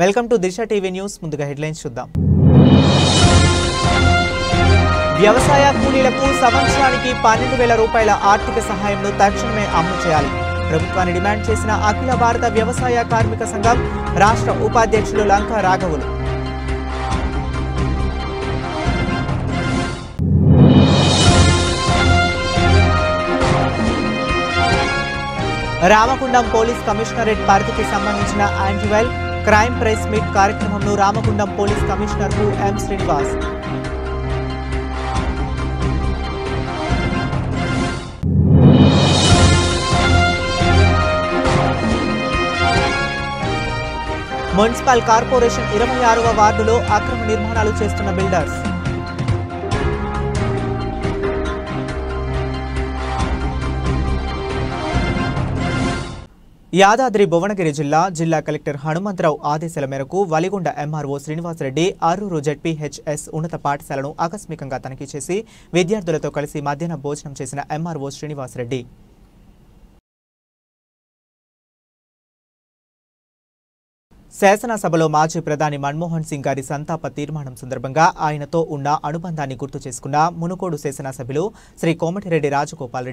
Welcome to Disha TV news. ముందుగా headlines చూద్దాం. వ్యవసాయ కూలీలకు సంవత్సరానికి 12,000 రూపాయల ఆర్థిక సహాయంను తక్షణమే అమలు చేయాలి. ప్రభుత్వాన్ని డిమాండ్ చేసిన అఖిల భారత వ్యవసాయ కార్మిక సంఘం రాష్ట్ర ఉపాధ్యక్షులు లంకా రాఘవులు. రామగుండం పోలీస్ కమిషనరేట్ పరిధికి సంబంధించిన యాంటీవైల్ క్రైమ్ ప్రెస్ మీట్ కార్యక్రమంను Ramagundam police commissioner M Srinivas. Municipal corporation 26వ వార్డులో అక్రమ నిర్మాణాలు చేస్తున్న బిల్డర్స్. యాదాద్రి భువనగిరి జిల్లా కలెక్టర్ హనుమంతరావు ఆదేశాల మేరకు వలిగొండ ఎంఆర్ఓ శ్రీనివాసరెడ్డి అరూరు జెడ్పీహెచ్ఎస్ ఉన్నత పాఠశాలను ఆకస్మికంగా తనిఖీ చేసి విద్యార్థులతో కలిసి మధ్యాహ్న భోజనం చేసిన ఎంఆర్ఓ శ్రీనివాసరెడ్డి శాసనసభలో మాజీ ప్రధాని మన్మోహన్ సింగ్ గారి సంతాప తీర్మానం సందర్భంగా ఆయనతో ఉన్న అనుబంధాన్ని గుర్తు చేసుకున్న మునుగోడు శాసనసభ్యులు శ్రీ కోమటిరెడ్డి రాజగోపాల్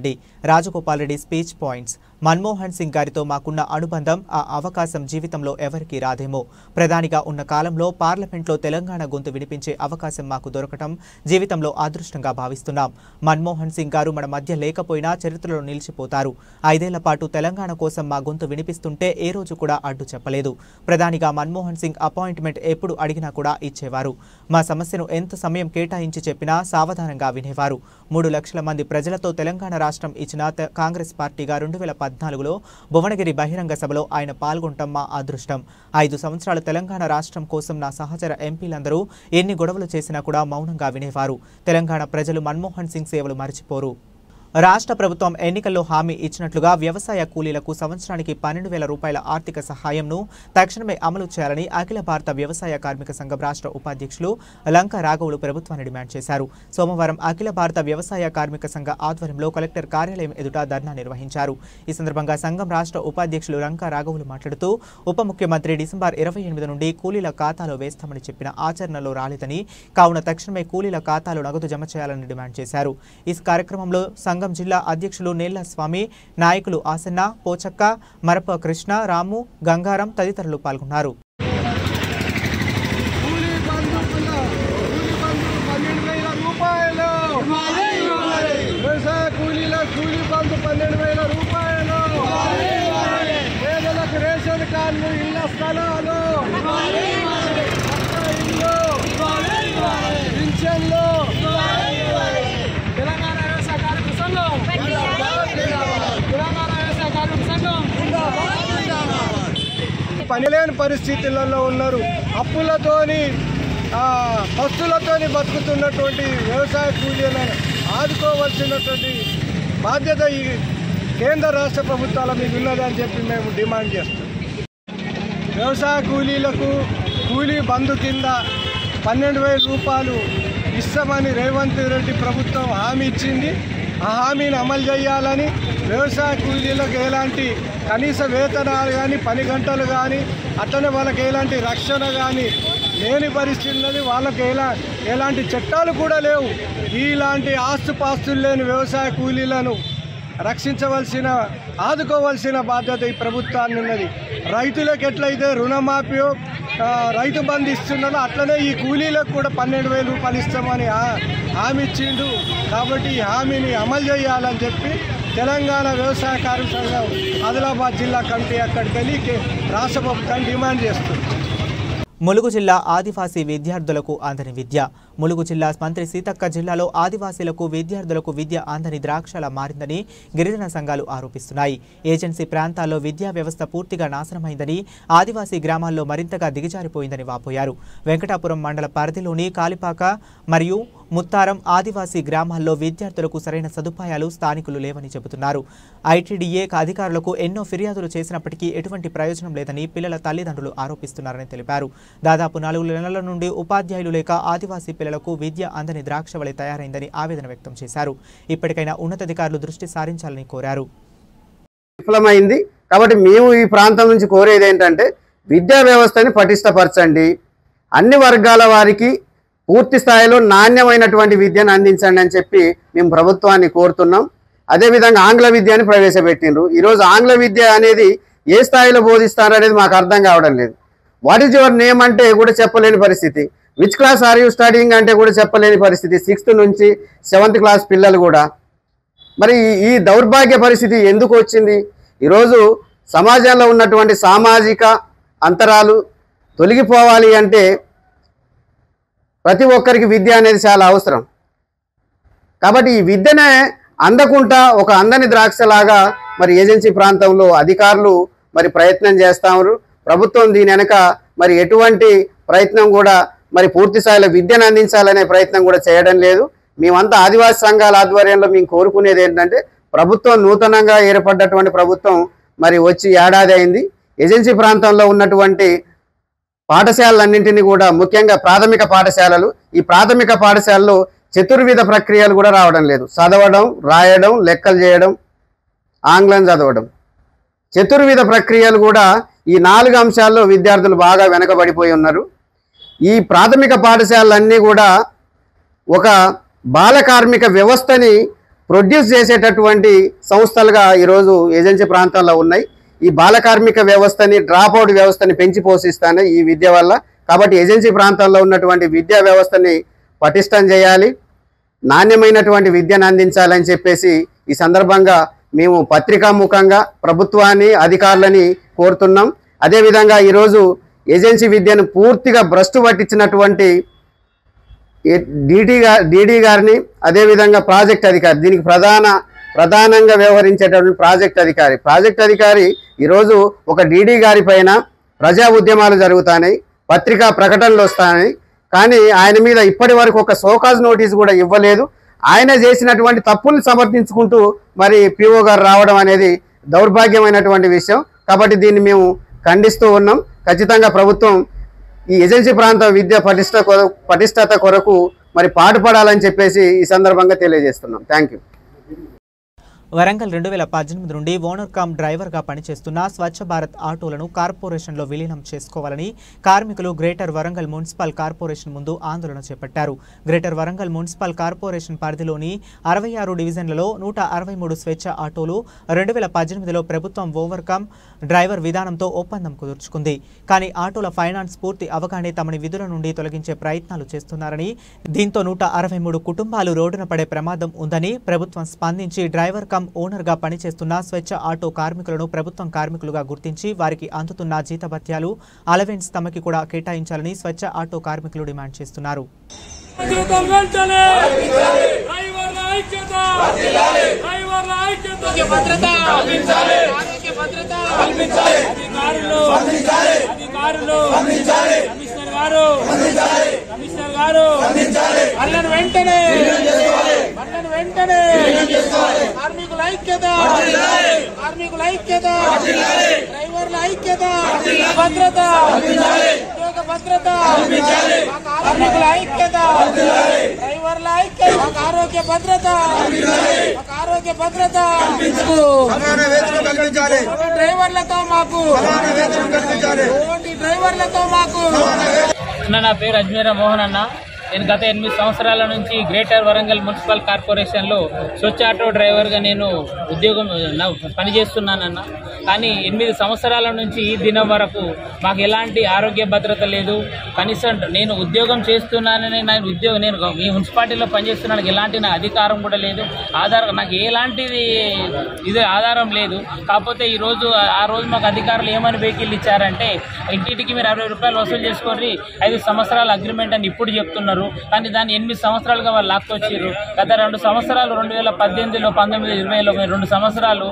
రెడ్డి స్పీచ్ పాయింట్స్. మన్మోహన్ సింగ్ గారితో మాకున్న అనుబంధం, ఆ అవకాశం జీవితంలో ఎవరికీ రాదేమో. ప్రధానిగా ఉన్న కాలంలో పార్లమెంట్లో తెలంగాణ గొంతు వినిపించే అవకాశం మాకు దొరకటం జీవితంలో అదృష్టంగా భావిస్తున్నాం. మన్మోహన్ సింగ్ గారు మన మధ్య లేకపోయినా చరిత్రలో నిలిచిపోతారు. 5 ఏళ్ల పాటు తెలంగాణ కోసం మా గొంతు వినిపిస్తుంటే ఏ రోజు కూడా అడ్డు చెప్పలేదు. ప్రధానిగా మన్మోహన్ సింగ్ అపాయింట్మెంట్ ఎప్పుడు అడిగినా కూడా ఇచ్చేవారు. మా సమస్యను ఎంత సమయం కేటాయించి చెప్పినా సావధానంగా వినేవారు. 3 లక్షల మంది ప్రజలతో తెలంగాణ రాష్ట్రం ఇచ్చిన కాంగ్రెస్ పార్టీగా 2014లో భువనగిరి బహిరంగ సభలో ఆయన పాల్గొనటం మా అదృష్టం. 5 సంవత్సరాల తెలంగాణ రాష్ట్రం కోసం నా సహచర ఎంపీలందరూ ఎన్ని గొడవలు చేసినా కూడా మౌనంగా వినేవారు. తెలంగాణ ప్రజలు మన్మోహన్ సింగ్ సేవలు మరిచిపోరు. రాష్ట్ర ప్రభుత్వం ఎన్నికల్లో హామీ ఇచ్చినట్లుగా వ్యవసాయ కూలీలకు సంవత్సరానికి 12,000 రూపాయల ఆర్థిక సహాయంను తక్షణమే అమలు చేయాలని అఖిల భారత వ్యవసాయ కార్మిక సంఘం రాష్ట్ర ఉపాధ్యక్షులు లంకా రాఘవులు ప్రభుత్వాన్ని డిమాండ్ చేశారు. సోమవారం అఖిల భారత వ్యవసాయ కార్మిక సంఘ ఆధ్వర్యంలో కలెక్టర్ కార్యాలయం ఎదుట ధర్నా నిర్వహించారు. ఈ సందర్భంగా సంఘం రాష్ట్ర ఉపాధ్యక్షులు లంకా రాఘవులు మాట్లాడుతూ ఉప ముఖ్యమంత్రి డిసెంబర్ 28 నుండి కూలీల ఖాతాలో వేస్తామని చెప్పిన ఆచరణలో రాలేదని, కావున తక్షణమే కూలీల ఖాతాలో నగదు జమ చేయాలని డిమాండ్ చేశారు. ఈ కార్యక్రమంలో సంఘం జిల్లా అధ్యక్షులు నేళ్ల స్వామి, నాయకులు ఆసన్న, పోచక్క, మరప కృష్ణ, రాము, గంగారం తదితరులు పాల్గొన్నారు. పనిలేని పరిస్థితులలో ఉన్నారు. అప్పులతోని పస్తులతోని బతుకుతున్నటువంటి వ్యవసాయ కూలీలను ఆదుకోవాల్సినటువంటి బాధ్యత ఈ కేంద్ర రాష్ట్ర ప్రభుత్వాల మీద ఉన్నదని చెప్పి మేము డిమాండ్ చేస్తాం. వ్యవసాయ కూలీలకు కూలీ బంధు కింద 12,000 రూపాయలు ఇస్తామని రేవంత్ రెడ్డి ప్రభుత్వం హామీ ఇచ్చింది. ఆ హామీని అమలు చేయాలని, వ్యవసాయ కూలీలకు ఎలాంటి కనీస వేతనాలు కానీ, పని గంటలు కానీ, అట్లనే వాళ్ళకి ఎలాంటి రక్షణ కానీ లేని పరిస్థితి ఉన్నది. వాళ్ళకి ఎలాంటి చట్టాలు కూడా లేవు. ఇలాంటి ఆస్తుపాస్తులు లేని వ్యవసాయ కూలీలను ఆదుకోవాల్సిన బాధ్యత ఈ ప్రభుత్వాన్ని ఉన్నది. రైతులకు ఎట్లయితే రుణమాఫీయో రైతు బంధు ఇస్తున్నదో అట్లనే ఈ కూలీలకు కూడా 12,000 రూపాయలు ఇస్తామని హామీ ఇచ్చిండు. కాబట్టి ఈ హామీని అమలు చేయాలని చెప్పి తెలంగాణ వ్యవసాయ కార్మిక సంఘం ఆదిలాబాద్ జిల్లా కమిటీ అక్కడికి వెళ్ళి రాష్ట్ర ప్రభుత్వాన్ని డిమాండ్ చేస్తుంది. ములుగు జిల్లా ఆదివాసీ విద్యార్థులకు అందని విద్య. ములుగు జిల్లా మంత్రి సీతక్క జిల్లాలో ఆదివాసీలకు విద్యార్థులకు విద్య అందని ద్రాక్షలా మారిందని గిరిజన సంఘాలు ఆరోపిస్తున్నాయి. ఏజెన్సీ ప్రాంతాల్లో విద్యా వ్యవస్థ పూర్తిగా నాశనమైందని, ఆదివాసీ గ్రామాల్లో మరింతగా దిగజారిపోయిందని వాపోయారు. వెంకటాపురం మండల పరిధిలోని కాలిపాక మరియు ముత్తారం ఆదివాసీ గ్రామాల్లో విద్యార్థులకు సరైన సదుపాయాలు స్థానికులు లేవని చెబుతున్నారు. ఐటీడీఏ అధికారులకు ఎన్నో ఫిర్యాదులు చేసినప్పటికీ ఎటువంటి ప్రయోజనం లేదని పిల్లల తల్లిదండ్రులు ఆరోపిస్తున్నారని తెలిపారు. దాదాపు 4 నెలల నుండి ఉపాధ్యాయులు లేక ఆదివాసీ పిల్లలకు విద్య అందని ద్రాక్ష వలె తయారైందని ఆవేదన వ్యక్తం చేశారు. ఇప్పటికైనా ఉన్నతాధికారులు దృష్టి సారించాలని కోరారు. విఫలమైంది కాబట్టి మేము ఈ ప్రాంతం నుంచి కోరేది ఏంటంటే విద్యా వ్యవస్థని పటిష్టపరచండి, అన్ని వర్గాల వారికి పూర్తి స్థాయిలో నాణ్యమైనటువంటి విద్యను అందించండి అని చెప్పి మేము ప్రభుత్వాన్ని కోరుతున్నాం. అదేవిధంగా ఆంగ్ల విద్యని ప్రవేశపెట్టిండ్రు. ఈరోజు ఆంగ్ల విద్య అనేది ఏ స్థాయిలో బోధిస్తారు అనేది మాకు అర్థం కావడం లేదు. వాట్ ఈజ్ యువర్ నేమ్ అంటే కూడా చెప్పలేని పరిస్థితి, which class are you studying అంటే కూడా చెప్పలేని పరిస్థితి, 6th నుంచి 7th క్లాస్ పిల్లలు కూడా. మరి ఈ దౌర్భాగ్య పరిస్థితి ఎందుకు వచ్చింది? ఈరోజు సమాజంలో ఉన్నటువంటి సామాజిక అంతరాలు తొలగిపోవాలి అంటే ప్రతి ఒక్కరికి విద్య అనేది చాలా అవసరం. కాబట్టి ఈ విద్యనే అందకుండా ఒక అందని ద్రాక్షలాగా మరి ఏజెన్సీ ప్రాంతంలో అధికారులు మరి ప్రయత్నం చేస్తారు. ప్రభుత్వం దీని వెనక మరి ఎటువంటి ప్రయత్నం కూడా మరి పూర్తి స్థాయిలో విద్యను అందించాలనే ప్రయత్నం కూడా చేయడం లేదు. మేమంతా ఆదివాసీ సంఘాల ఆధ్వర్యంలో మేము కోరుకునేది ఏంటంటే ప్రభుత్వం నూతనంగా ఏర్పడ్డటువంటి ప్రభుత్వం మరి వచ్చి ఏడాది అయింది. ఏజెన్సీ ప్రాంతంలో ఉన్నటువంటి పాఠశాలలన్నింటినీ కూడా ముఖ్యంగా ప్రాథమిక పాఠశాలలు, ఈ ప్రాథమిక పాఠశాలలో చతుర్విధ ప్రక్రియలు కూడా రావడం లేదు. చదవడం, రాయడం, లెక్కలు చేయడం, ఆంగ్లం చదవడం, చతుర్విధ ప్రక్రియలు కూడా ఈ 4 అంశాల్లో విద్యార్థులు బాగా వెనకబడిపోయి ఉన్నారు. ఈ ప్రాథమిక పాఠశాలలన్నీ కూడా ఒక బాల కార్మిక వ్యవస్థని ప్రొడ్యూస్ చేసేటటువంటి సంస్థలుగా ఈరోజు ఏజెన్సీ ప్రాంతాల్లో ఉన్నాయి. ఈ బాల కార్మిక వ్యవస్థని, డ్రాప్ అవుట్ వ్యవస్థని పెంచి పోషిస్తానే ఈ విద్య వల్ల. కాబట్టి ఏజెన్సీ ప్రాంతాల్లో ఉన్నటువంటి విద్యా వ్యవస్థని పటిష్టం చేయాలి, నాణ్యమైనటువంటి విద్యను అందించాలని చెప్పేసి ఈ సందర్భంగా మేము పత్రికాముఖంగా ప్రభుత్వాన్ని, అధికారులని కోరుతున్నాం. అదేవిధంగా ఈరోజు ఏజెన్సీ విద్యను పూర్తిగా భ్రష్టు పట్టించినటువంటి డీడీ గారిని, అదేవిధంగా ప్రాజెక్ట్ అధికారి, దీనికి ప్రధానంగా వ్యవహరించేటటువంటి ప్రాజెక్ట్ అధికారి ఈరోజు ఒక డీడీ గారి పైన ప్రజా ఉద్యమాలు జరుగుతాయి, పత్రికా ప్రకటనలు వస్తాయి, కానీ ఆయన మీద ఇప్పటి వరకు ఒక షోకాజ్ నోటీస్ కూడా ఇవ్వలేదు. ఆయన చేసినటువంటి తప్పుల్ని సమర్థించుకుంటూ మరి పిఓ గారు రావడం అనేది దౌర్భాగ్యమైనటువంటి విషయం. కాబట్టి దీన్ని మేము ఖండిస్తూ ఉన్నాం. ఖచ్చితంగా ప్రభుత్వం ఈ ఏజెన్సీ ప్రాంత విద్య పటిష్టత కొరకు మరి పాటుపడాలని చెప్పేసి ఈ సందర్భంగా తెలియజేస్తున్నాం. Thank you. వరంగల్ 2018 నుండి ఓనర్ కమ్ డ్రైవర్గా పనిచేస్తున్న స్వచ్ఛ భారత్ ఆటోలను కార్పొరేషన్లో విలీనం చేసుకోవాలని కార్మికులు గ్రేటర్ వరంగల్ మున్సిపల్ కార్పొరేషన్ ముందు ఆందోళన చేపట్టారు. గ్రేటర్ వరంగల్ మున్సిపల్ కార్పొరేషన్ పరిధిలోని 66 డివిజన్లలో 163 స్వేచ్ఛ ఆటోలు 2018లో ప్రభుత్వం ఓవర్ కమ్ డ్రైవర్ విధానంతో ఒప్పందం కుదుర్చుకుంది. కానీ ఆటోల ఫైనాన్స్ పూర్తి అవగానే తమని విధుల నుండి తొలగించే ప్రయత్నాలు చేస్తున్నారని, దీంతో 163 కుటుంబాలు రోడ్డున పడే ప్రమాదం ఉందని ప్రభుత్వం స్పందించి డ్రైవర్ కమ్ ఓనర్గా పనిచేస్తున్న స్వచ్ఛ ఆటో కార్మికులను ప్రభుత్వం కార్మికులుగా గుర్తించి వారికి అందుతున్న జీతభత్యాలు, అలవెన్స్ తమకి కూడా కేటాయించాలని స్వచ్ఛ ఆటో కార్మికులు డిమాండ్ చేస్తున్నారు. నా పేరు అజ్మీరా మోహన్ అన్న. నేను గత 8 సంవత్సరాల నుంచి గ్రేటర్ వరంగల్ మున్సిపల్ కార్పొరేషన్లో స్వచ్ఛ ఆటో డ్రైవర్గా నేను ఉద్యోగం పనిచేస్తున్నానన్న. కానీ 8 సంవత్సరాల నుంచి ఈ దినం వరకు మాకు ఎలాంటి ఆరోగ్య భద్రత లేదు. కనీసం నేను ఉద్యోగం చేస్తున్నానని నేను ఈ మున్సిపాలిటీలో పనిచేస్తున్నానికి ఎలాంటి నా అధికారం కూడా లేదు. నాకు ఎలాంటిది ఆధారం లేదు. కాకపోతే ఆ రోజు మాకు అధికారులు ఏమని వెహికల్ ఇచ్చారంటే, ఇంటింటికి మీరు 60 రూపాయలు వసూలు చేసుకొని 5 సంవత్సరాల అగ్రిమెంట్ అని ఇప్పుడు చెప్తున్నారు. కానీ దాన్ని 8 సంవత్సరాలుగా వాళ్ళు లాక్కొచ్చారు. గత 2 సంవత్సరాలు 2018లో 19, 20లో 2 సంవత్సరాలు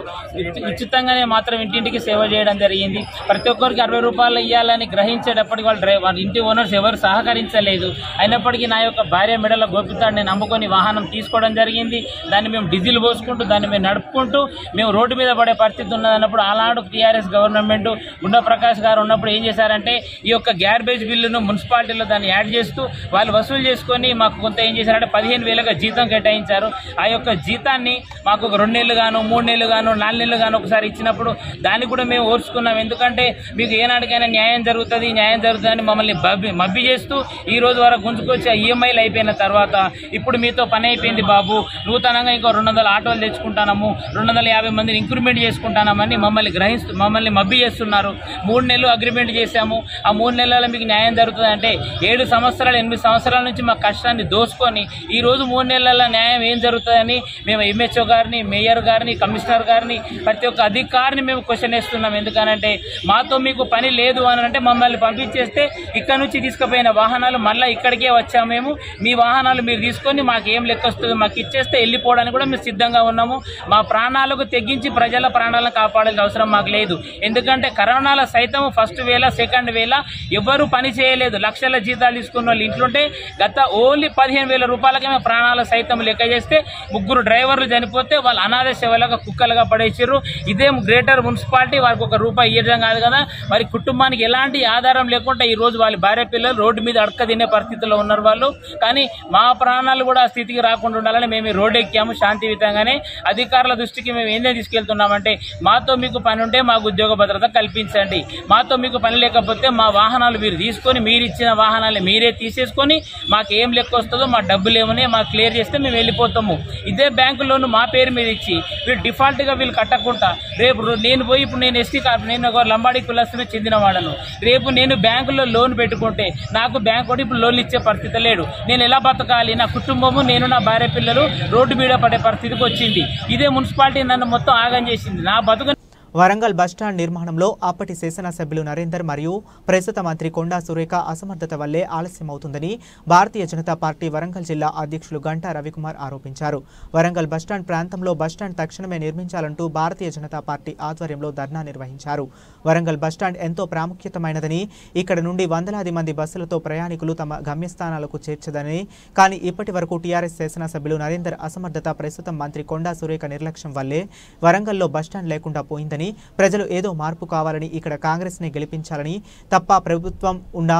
ఉచితంగానే మాత్రం ఇంటింటికి సేవ చేయడం జరిగింది. ప్రతి ఒక్కరికి 60 రూపాయలు ఇవ్వాలని గ్రహించేటప్పటికి వాళ్ళ ఇంటి ఓనర్స్ ఎవరు సహకరించలేదు. అయినప్పటికీ నా యొక్క భార్య మెడల గోపితాడు నేను నమ్ముకొని వాహనం తీసుకోవడం జరిగింది. దాన్ని మేము డీజిల్ పోసుకుంటూ దాన్ని మేము నడుపుకుంటూ మేము రోడ్డు మీద పడే పరిస్థితి ఉన్నదన్నప్పుడు ఆనాడు టీఆర్ఎస్ గవర్నమెంట్ గుండా ప్రకాష్ గారు ఉన్నప్పుడు ఏం చేశారంటే, ఈ యొక్క గ్యార్బేజ్ బిల్లును మున్సిపాలిటీలో దాన్ని యాడ్ చేస్తూ వాళ్ళు వసూలు చేసుకొని మాకు కొంత ఏం చేశారంటే 15,000గా జీతం కేటాయించారు. ఆ యొక్క జీతాన్ని మాకు ఒక 2 నెలలు గాను 3 నెలలు గాను 4 నెలలు గాను ఒకసారి ఇచ్చినప్పుడు దాన్ని కూడా మేము ఓర్చుకున్నాం. ఎందుకంటే మీకు ఏనాటికైనా న్యాయం జరుగుతుందని మమ్మల్ని మబ్బి చేస్తూ ఈ రోజు వరకు గుంజుకొచ్చి ఈఎంఐలు అయిపోయిన తర్వాత ఇప్పుడు మీతో పని అయిపోయింది బాబు, నూతనంగా ఇంకో 200 ఆటోలు తెచ్చుకుంటాము, 250 మందిని ఇంక్రిమెంట్ చేసుకుంటామని మమ్మల్ని మబ్బి చేస్తున్నారు. 3 నెలలు అగ్రిమెంట్ చేశాము. ఆ 3 నెలల మీకు న్యాయం జరుగుతుంది అంటే 7 సంవత్సరాలు 8 సంవత్సరాల నుంచి మా కష్టాన్ని దోసుకొని ఈ రోజు 3 నెలల న్యాయం ఏం జరుగుతుందని మేము ఎంహెచ్ఓ గారిని, మేయర్ గారిని, కమిషనర్ గారిని, ప్రతి ఒక్క అధికారిని మేము క్వశ్చన్ వేస్తున్నాం. ఎందుకనంటే మాతో మీకు పని లేదు అని అంటే మమ్మల్ని పంపించేస్తే ఇక్కడ నుంచి తీసుకుపోయిన వాహనాలు మళ్ళీ ఇక్కడికే వచ్చాము. మేము మీ వాహనాలు మీరు తీసుకొని మాకు ఏం లెక్క వస్తుంది మాకు ఇచ్చేస్తే వెళ్ళిపోవడానికి కూడా మేము సిద్ధంగా ఉన్నాము. మా ప్రాణాలకు తెగించి ప్రజల ప్రాణాలను కాపాడాల్సిన అవసరం మాకు లేదు. ఎందుకంటే కరోనాలో సైతం ఫస్ట్ వేళ సెకండ్ వేళ ఎవరు పని చేయలేదు. లక్షల జీతాలు తీసుకున్న వాళ్ళు ఇంట్లోంటే గత ఓన్లీ 15,000 రూపాయలకే మేము ప్రాణాలు సైతం లెక్క చేస్తే 3 డ్రైవర్లు చనిపోతే వాళ్ళు అనాథ సేవలుగా కుక్కలుగా పడేసారు. ఇదే గ్రేటర్ మున్సిపాలిటీ వారికి 1 రూపాయి ఇవ్వడం కాదు కదా. మరి కుటుంబానికి ఎలాంటి ఆధారం లేకుండా ఈ రోజు వాళ్ళ భార్య పిల్లలు రోడ్డు మీద అడక తినే పరిస్థితిలో ఉన్నారు వాళ్ళు. కానీ మా ప్రాణాలు కూడా ఆ స్థితికి రాకుండా ఉండాలని మేము రోడ్డు ఎక్కాము శాంతియుతంగానే. అధికారుల దృష్టికి మేము ఏందే తీసుకెళ్తున్నామంటే మాతో మీకు పని ఉంటే మాకు ఉద్యోగ భద్రత కల్పించండి, మాతో మీకు పని లేకపోతే మా వాహనాలు మీరు తీసుకొని మీరు ఇచ్చిన వాహనాలు మీరే తీసేసుకొని మాకు ఏం లెక్క వస్తుందో మా డబ్బులు ఏమని మాకు క్లియర్ చేస్తే మేము వెళ్ళిపోతాము. ఇదే బ్యాంకు లోన్ మా పేరు మీద ఇచ్చి వీళ్ళు డిఫాల్ట్గా వీళ్ళు కట్టకుండా రేపు నేను పోయి ఇప్పుడు నేను ఎస్టీ కార్డు నేను ఒక లంబాడి కులస్తుమే చెందిన వాడను. రేపు నేను బ్యాంకులో లోన్ పెట్టుకుంటే నాకు బ్యాంకు కూడా ఇప్పుడు లోన్లు ఇచ్చే పరిస్థితి లేడు. నేను ఎలా బతకాలి? నా కుటుంబము నేను నా భార్య పిల్లలు రోడ్డు మీద పడే పరిస్థితికి వచ్చింది. ఇదే మున్సిపాలిటీ నన్ను మొత్తం ఆగం చేసింది. నా బతుకు వరంగల్ బస్టాండ్ నిర్మాణంలో అప్పటి శాసనసభ్యులు నరేందర్ మరియు ప్రస్తుత మంత్రి కొండా సురేఖ అసమర్థత వల్లే ఆలస్యమవుతుందని భారతీయ జనతా పార్టీ వరంగల్ జిల్లా అధ్యక్షులు గంటా రవికుమార్ ఆరోపించారు. వరంగల్ బస్టాండ్ ప్రాంతంలో బస్టాండ్ తక్షణమే నిర్మించాలంటూ భారతీయ జనతా పార్టీ ఆధ్వర్యంలో ధర్నా నిర్వహించారు. వరంగల్ బస్టాండ్ ఎంతో ప్రాముఖ్యతమైనదని, ఇక్కడ నుండి వందలాది మంది బస్సులతో ప్రయాణికులు తమ గమ్యస్థానాలకు చేర్చదని, కానీ ఇప్పటి వరకు టీఆర్ఎస్ శాసనసభ్యులు నరేందర్ అసమర్థత, ప్రస్తుతం మంత్రి కొండా సురేఖ నిర్లక్ష్యం వల్లే వరంగల్లో బస్టాండ్ లేకుండా పోయిందని, ప్రజలు ఏదో మార్పు కావాలని, ఇక్కడ కాంగ్రెస్ ని గెలిపించాలని తప్ప ప్రభుత్వం ఉన్న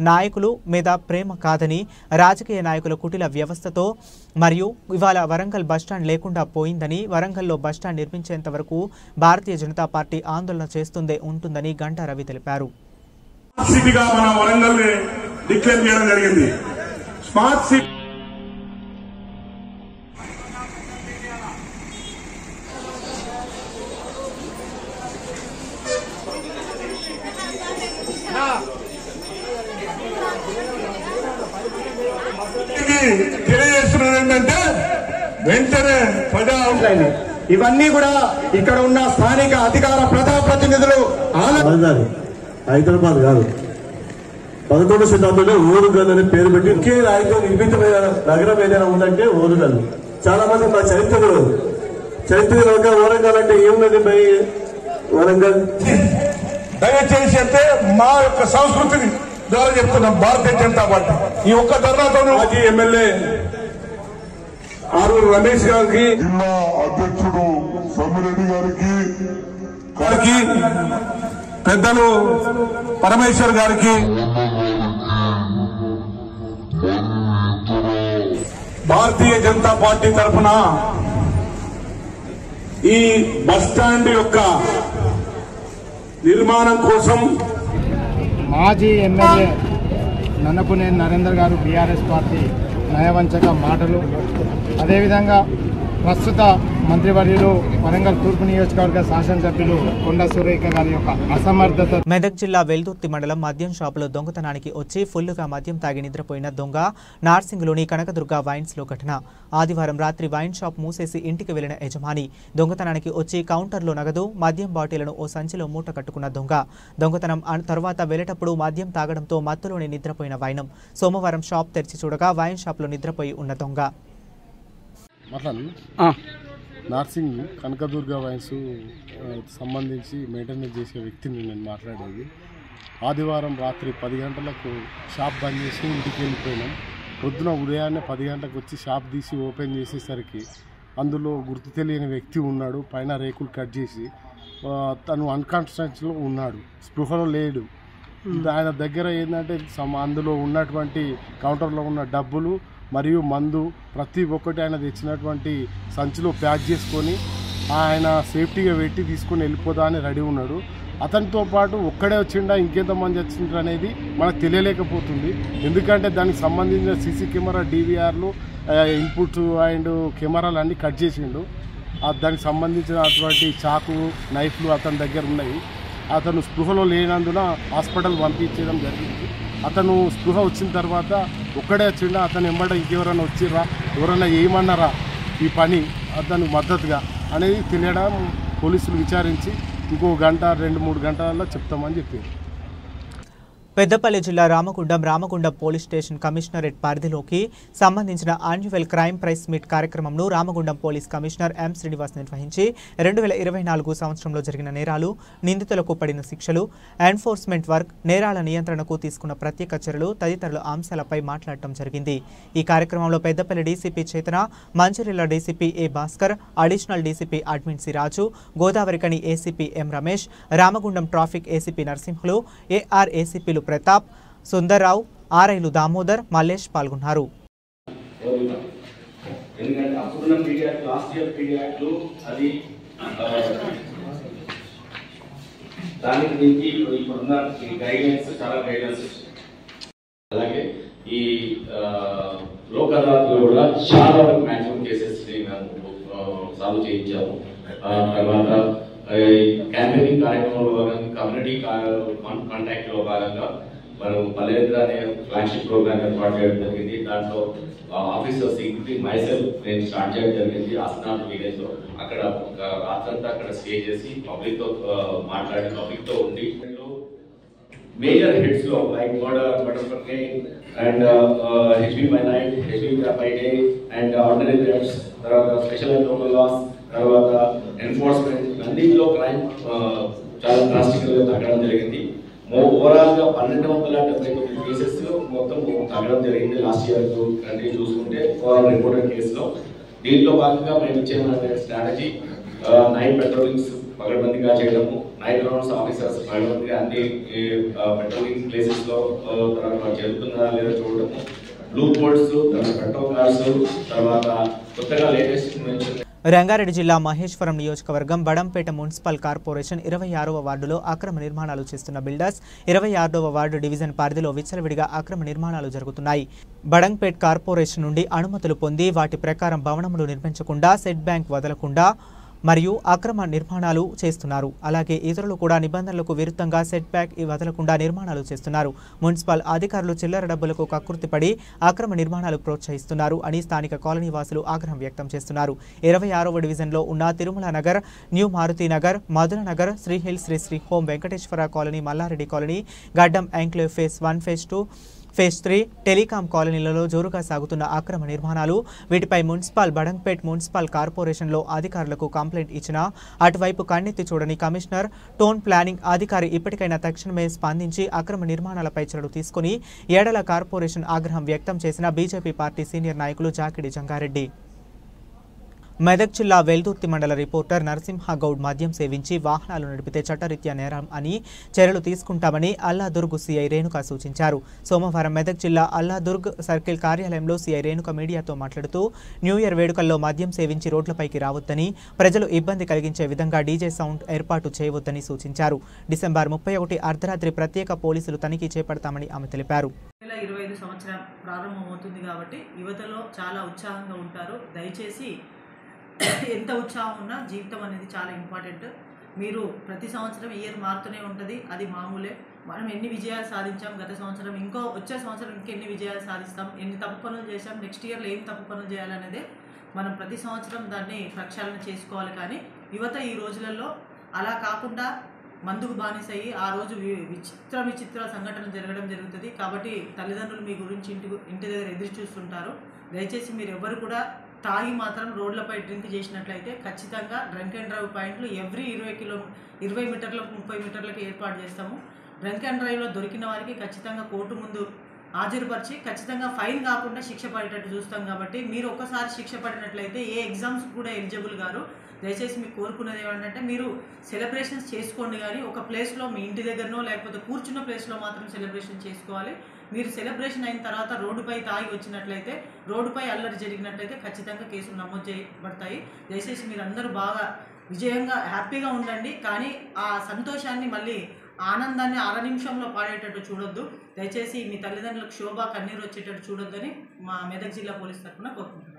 నాయకులు మీద ప్రేమ కాదని, రాజకీయ నాయకుల కుటిల వ్యవస్థతో మరియు ఇవాళ వరంగల్ బస్టాండ్ లేకుండా పోయిందని, వరంగల్లో బస్టాండ్ నిర్మించేంత వరకు భారతీయ జనతా పార్టీ ఆందోళన చేస్తుందే ఉంటుందని గంటా రవి తెలిపారు. తెలియజేస్తున్నది ఏంటంటే వెంటనే ఇవన్నీ కూడా ఇక్కడ ఉన్న స్థానిక అధికార ప్రజాప్రతినిధులు హైదరాబాద్ కాదు 11వ శతాబ్దంలో ఓరుగల్ అనే పేరు పెట్టి ఒకే రాయితో నిర్మితమైన నగరం ఏదైనా ఉందంటే ఓరుగల్. చాలా మంది మా చరిత్ర వరంగల్ అంటే ఏమున్నది భయ వరంగల్. దయచేసి అంటే మా యొక్క సంస్కృతిని ద్వారా చెప్తున్నాం. భారతీయ జనతా పార్టీ ఈ ఒక్క ధర్నాతో మాజీ ఎమ్మెల్యే ఆరూరు రమేష్ గారికి, జిల్లా అధ్యక్షుడు సమ్మిరెడ్డి గారికి, పెద్దలు పరమేశ్వర్ గారికి, భారతీయ జనతా పార్టీ తరఫున ఈ బస్టాండ్ యొక్క నిర్మాణం కోసం మాజీ ఎమ్మెల్యే నన్నపునేని నరేందర్ గారు బీఆర్ఎస్ పార్టీ నయవంచక మాటలు, అదేవిధంగా ప్రస్తుత మంత్రివర్యులు వరంగల్ తూర్పు నియోజకవర్గ శాసనసభ్యులు కొండా సురేఖ గారి యొక్క అసమర్థత. మెదక్ జిల్లా వెల్దుర్తి మండలం మద్యం షాపులో దొంగతనానికి వచ్చి ఫుల్లుగా మద్యం తాగి నిద్రపోయిన దొంగ నార్సింగ్లోని కనకదుర్గ వైన్స్లో ఘటన. ఆదివారం రాత్రి వైన్ షాప్ మూసేసి ఇంటికి వెళ్లిన యజమాని దొంగతనానికి వచ్చి కౌంటర్లో నగదు, మద్యం బాటిళ్లను ఓ సంచిలో మూట కట్టుకున్న దొంగ. దొంగతనం తర్వాత వెళ్లేటప్పుడు మద్యం తాగడంతో మత్తులోనే నిద్రపోయిన వైనం. సోమవారం షాప్ తెరిచి చూడగా వైన్ షాప్లో నిద్రపోయి ఉన్న దొంగ. నార్సింగ్ కనకదుర్గ వైన్స్ సంబంధించి మెయింటెనెన్స్ చేసే వ్యక్తిని నేను మాట్లాడేది. ఆదివారం రాత్రి 10 గంటలకు షాప్ బంద్ చేసి ఇంటికి వెళ్ళిపోయినాం. పొద్దున ఉదయాన్నే 10 గంటలకు వచ్చి షాప్ తీసి ఓపెన్ చేసేసరికి అందులో గుర్తు తెలియని వ్యక్తి ఉన్నాడు. పైన రేకులు కట్ చేసి తను అన్కాన్షియస్లో ఉన్నాడు, స్పృహలో లేడు. ఆయన దగ్గర ఏంటంటే అందులో ఉన్నటువంటి కౌంటర్లో ఉన్న డబ్బులు మరియు మందు ప్రతి ఒక్కటి ఆయన తెచ్చినటువంటి సంచిలో ప్యాక్ చేసుకొని ఆయన సేఫ్టీగా పెట్టి తీసుకొని వెళ్ళిపోదా అని రెడీ ఉన్నాడు. అతనితో పాటు ఒక్కడే వచ్చిండా ఇంకెంతమంది వచ్చిండ్రు అనేది మనకు తెలియలేకపోతుంది. ఎందుకంటే దానికి సంబంధించిన సీసీ కెమెరా DVRలు ఇన్పుట్స్ అండ్ కెమెరాలు అన్నీ కట్ చేసిండు. దానికి సంబంధించినటువంటి చాకు నైఫ్లు అతని దగ్గర ఉన్నాయి. అతను స్పృహలో లేనందున హాస్పిటల్ పంపించడం జరిగింది. అతను స్పృహ వచ్చిన తర్వాత ఒక్కడే వచ్చిండా, అతను ఎంబడ ఇంకెవరైనా వచ్చిర్రా, ఎవరైనా ఏమన్నారా ఈ పని అతనికి మద్దతుగా అనేది తెలియడం పోలీసులు విచారించి ఇంకో గంట 2-3 గంటలలో చెప్తామని చెప్పారు. పెద్దపల్లి జిల్లా రామగుండం పోలీస్ స్టేషన్ కమిషనరేట్ పరిధిలోకి సంబంధించిన యాన్యువల్ క్రైమ్ ప్రైస్ మీట్ కార్యక్రమంను Ramagundam police commissioner M Srinivas నిర్వహించి 2024 సంవత్సరంలో జరిగిన నేరాలు, నిందితులకు పడిన శిక్షలు, ఎన్ఫోర్స్మెంట్ వర్క్, నేరాల నియంత్రణకు తీసుకున్న ప్రత్యేక చర్యలు తదితరుల అంశాలపై మాట్లాడటం జరిగింది. ఈ కార్యక్రమంలో Peddapalli DCP Chetana, Mancherial DCP A Bhaskar, additional DCP admin C Raju, Godavarikhani ACP M Ramesh, Ramagundam traffic ACP Narasimhulu, AR ఏసీపీలు ప్రతాప్, సుందర్రావు, ఆర్ఐలు దామోదర్, మల్లేష్ పాల్గొన్నారు. ఎందుకంటే అప్పుడున్న పీడియాక్ట్ లాస్ట్ ఇయర్ పీడియాక్ట్లు అది దానికి మించి ఇప్పుడున్న గైడ్లైన్స్ చాలా గైడ్లైన్స్. అలాగే ఈ లోక్ అదాలత్లో కూడా చాలా వరకు మ్యాక్సిమం కేసెస్ సాల్వ్ చేయించాము. తర్వాత క్యాంపెయినింగ్ కార్యక్రమంలో భాగంగా కమ్యూనిటీ కాంటాక్ట్ లో భాగంగా మనం పల్లెంద్ర అనే ఫ్లాగ్షిప్ ప్రోగ్రామ్ ఏర్పాటు చేయడం జరిగింది. దాంట్లో ఆఫీసర్స్ ఇంక్లూడింగ్ మైసెల్ఫ్ నేను స్టార్ట్ చేయడం జరిగింది. ఆసనాథ్ విలేజ్ లో అక్కడ రాత్రంతా అక్కడ స్టే చేసి పబ్లిక్ తో మాట్లాడి పబ్లిక్ తో ఉండి మేజర్ హిట్స్ లో like murder for gain and HB by night, HB by day and ordinary threats, తర్వాత స్పెషల్ అండ్ లోకల్ లాస్, తర్వాత ఎన్ఫోర్స్మెంట్ అన్నింటిలో క్రైమ్ చాలా డ్రాస్టిక్గా తగ్గడం జరిగింది. ఓవరాల్ గా 1279 కేసెస్ మొత్తం తగ్గడం జరిగింది లాస్ట్ ఇయర్ కంటే చూసుకుంటే ఓవరాల్ రిపోర్టెడ్ కేసులో. దీంట్లో భాగంగా మేము ఇచ్చే స్ట్రాటజీ నైట్ పెట్రోలింగ్స్ పగడబందీగా చేయడము, నైట్ రౌండ్స్ ఆఫీసర్స్ పగడబందీగా అన్ని పెట్రోలింగ్ ప్లేసెస్ లో తర్వాత జరుగుతుందా లేదా చూడడము, బ్లూ బోర్డ్స్, పెట్రోల్ కార్స్, తర్వాత కొత్తగా లేటెస్ట్ రంగారెడ్డి జిల్లా మహేశ్వరం నియోజకవర్గం బడంపేట మున్సిపల్ కార్పొరేషన్ 26వ వార్డులో అక్రమ నిర్మాణాలు చేస్తున్న బిల్డర్స్ 26వ వార్డు డివిజన్ పరిధిలో విచ్చలవిడిగా అక్రమ నిర్మాణాలు జరుగుతున్నాయి. బడంపేట్ కార్పొరేషన్ నుండి అనుమతులు పొంది వాటి ప్రకారం భవనములు నిర్మించకుండా, సెట్ బ్యాంక్ వదలకుండా మరియు అక్రమ నిర్మాణాలు చేస్తున్నారు. అలాగే ఇతరులు కూడా నిబంధనలకు విరుద్ధంగా సెట్ బ్యాక్ వదలకుండా నిర్మాణాలు చేస్తున్నారు. మున్సిపల్ అధికారులు చిల్లర డబ్బులకు కక్కుర్తిపడి అక్రమ నిర్మాణాలు ప్రోత్సహిస్తున్నారు అని స్థానిక కాలనీ వాసులు ఆగ్రహం వ్యక్తం చేస్తున్నారు. 26వ డివిజన్లో ఉన్న తిరుమల నగర్, న్యూ మారుతి నగర్, మధుర నగర్, శ్రీహిల్ Sri home Venkateswara colony, Mallareddy colony, Gaddam enclave phase 1, phase 2, phase 3, telecom కాలనీలలో జోరుగా సాగుతున్న అక్రమ నిర్మాణాలు, వీటిపై బడంపేట్ మున్సిపల్ కార్పొరేషన్లో అధికారులకు కంప్లైంట్ ఇచ్చినా అటువైపు కన్నెత్తి చూడని కమిషనర్, టౌన్ ప్లానింగ్ అధికారి ఇప్పటికైనా తక్షణమే స్పందించి అక్రమ నిర్మాణాలపై చర్యలు తీసుకుని ఏడల కార్పొరేషన్ ఆగ్రహం వ్యక్తం చేసిన బీజేపీ పార్టీ సీనియర్ నాయకులు జాకిడి జంగారెడ్డి. మెదక్ జిల్లా వెల్దుర్తి మండల రిపోర్టర్ నరసింహగౌడ్ మద్యం సేవించి వాహనాలు నడిపితే చట్టరీత్యా నేరం అని చర్యలు తీసుకుంటామని అల్లాదుర్గ్ సీఐ రేణుక సూచించారు. సోమవారం మెదక్ జిల్లా అల్లాదుర్గ్ సర్కిల్ కార్యాలయంలో సీఐ రేణుక మీడియాతో మాట్లాడుతూ న్యూ ఇయర్ వేడుకల్లో మద్యం సేవించి రోడ్లపైకి రావద్దని, ప్రజలు ఇబ్బంది కలిగించే విధంగా డీజే సౌండ్ ఏర్పాటు చేయవద్దని సూచించారు. డిసెంబర్ 31 అర్ధరాత్రి ప్రత్యేక పోలీసులు తనిఖీ చేపడతామని ఆమె తెలిపారు. 2025 సంవత్సరం ప్రారంభమవుతుంది కాబట్టి యువతలో చాలా ఉత్సాహంగా ఉంటారు. దయచేసి ఎంత ఉత్సాహం ఉన్నా జీవితం అనేది చాలా ఇంపార్టెంట్. మీరు ప్రతి సంవత్సరం ఇయర్ మారుతూనే ఉంటుంది, అది మామూలే. మనం ఎన్ని విజయాలు సాధించాం గత సంవత్సరం, వచ్చే సంవత్సరం ఇంకెన్ని విజయాలు సాధిస్తాం, ఎన్ని తప్పు పనులు చేసాం, నెక్స్ట్ ఇయర్లో ఏం తప్పు పనులు చేయాలనేదే మనం ప్రతి సంవత్సరం దాన్ని ప్రక్షాళన చేసుకోవాలి. కానీ యువత ఈ రోజులలో అలా కాకుండా మందుకు బానిసయ్యి ఆ రోజు విచిత్ర సంఘటనలు జరుగుతుంది. కాబట్టి తల్లిదండ్రులు మీ గురించి ఇంటి దగ్గర ఎదురు చూస్తుంటారు. దయచేసి మీరు ఎవరు కూడా తాగి మాత్రం రోడ్లపై డ్రింక్ చేసినట్లయితే ఖచ్చితంగా డ్రంక్ అండ్ డ్రైవ్ పాయింట్లు ఎవ్రీ 20 మీటర్లకు 30 మీటర్లకు ఏర్పాటు చేస్తాము. డ్రంక్ అండ్ డ్రైవ్లో దొరికిన వారికి ఖచ్చితంగా కోర్టు ముందు హాజరుపరిచి ఖచ్చితంగా ఫైన్ కాకుండా శిక్ష పడేటట్టు చూస్తాం. కాబట్టి మీరు ఒక్కసారి శిక్ష పడినట్లయితే ఏ ఎగ్జామ్స్ కూడా ఎలిజిబుల్ గారు. దయచేసి మీకు కోరుకున్నది ఏమంటే మీరు సెలబ్రేషన్స్ చేసుకోండి, కానీ ఒక ప్లేస్లో మీ ఇంటి దగ్గరనో లేకపోతే కూర్చున్న ప్లేస్లో మాత్రం సెలబ్రేషన్ చేసుకోవాలి. మీరు సెలబ్రేషన్ అయిన తర్వాత రోడ్డుపై తాగి వచ్చినట్లయితే, రోడ్డుపై అల్లరి జరిగినట్లయితే ఖచ్చితంగా కేసులు నమోదు చేయబడతాయి. దయచేసి మీరు అందరూ బాగా విజయంగా హ్యాపీగా ఉండండి, కానీ ఆ సంతోషాన్ని మళ్ళీ ఆనందాన్ని అర నిమిషంలో పాడేటట్టు చూడొద్దు. దయచేసి మీ తల్లిదండ్రులకు శోభ కన్నీరు వచ్చేటట్టు చూడొద్దని మా మెదక్ జిల్లా పోలీస్ తరఫున కోరుకుంటున్నాను.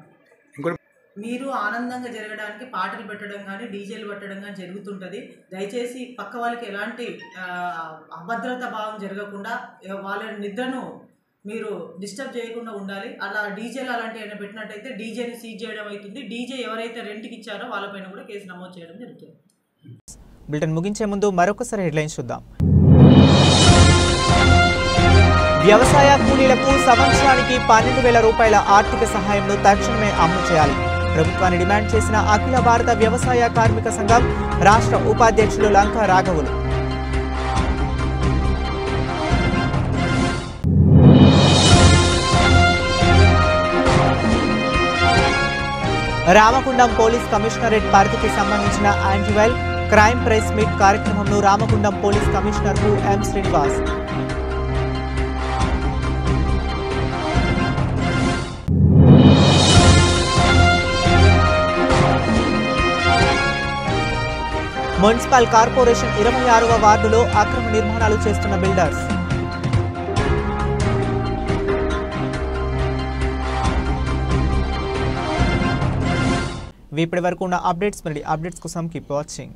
మీరు ఆనందంగా జరగడానికి పాటలు పెట్టడం కానీ డీజేలు పెట్టడం కానీ జరుగుతుంటుంది. దయచేసి పక్క వాళ్ళకి ఎలాంటి అభద్రత భావం జరగకుండా వాళ్ళ నిద్రను మీరు డిస్టర్బ్ చేయకుండా ఉండాలి. అలా డీజేలు అలాంటివి ఏమైనా పెట్టినట్టయితే డీజేని సీజ్ చేయడం అవుతుంది. డీజే ఎవరైతే రెంట్కి ఇచ్చారో వాళ్ళపైన కూడా కేసు నమోదు చేయడం జరుగుతుంది. బులెటిన్ ముగించే ముందు మరొకసారి హెడ్లైన్స్ చూద్దాం. వ్యవసాయ కూలీలకు సంవత్సరానికి 12,000 రూపాయల ఆర్థిక సహాయంను తక్షణమే అమలు చేయాలి. ప్రభుత్వాన్ని డిమాండ్ చేసిన అఖిల భారత వ్యవసాయ కార్మిక సంఘం రాష్ట్ర ఉపాధ్యక్షులు లంకా రాఘవులు. రామగుండం పోలీస్ కమిషనరేట్ పరిధికి సంబంధించిన యాంటీవైల్ క్రైమ్ ప్రెస్ మీట్ కార్యక్రమంలో Ramagundam police commissioner M Srinivas. Municipal corporation 26వ వార్డులో అక్రమ నిర్మాణాలు చేస్తున్న బిల్డర్స్. ఇప్పటి వరకు ఉన్న అప్డేట్స్ కోసం కీప్ వాచింగ్.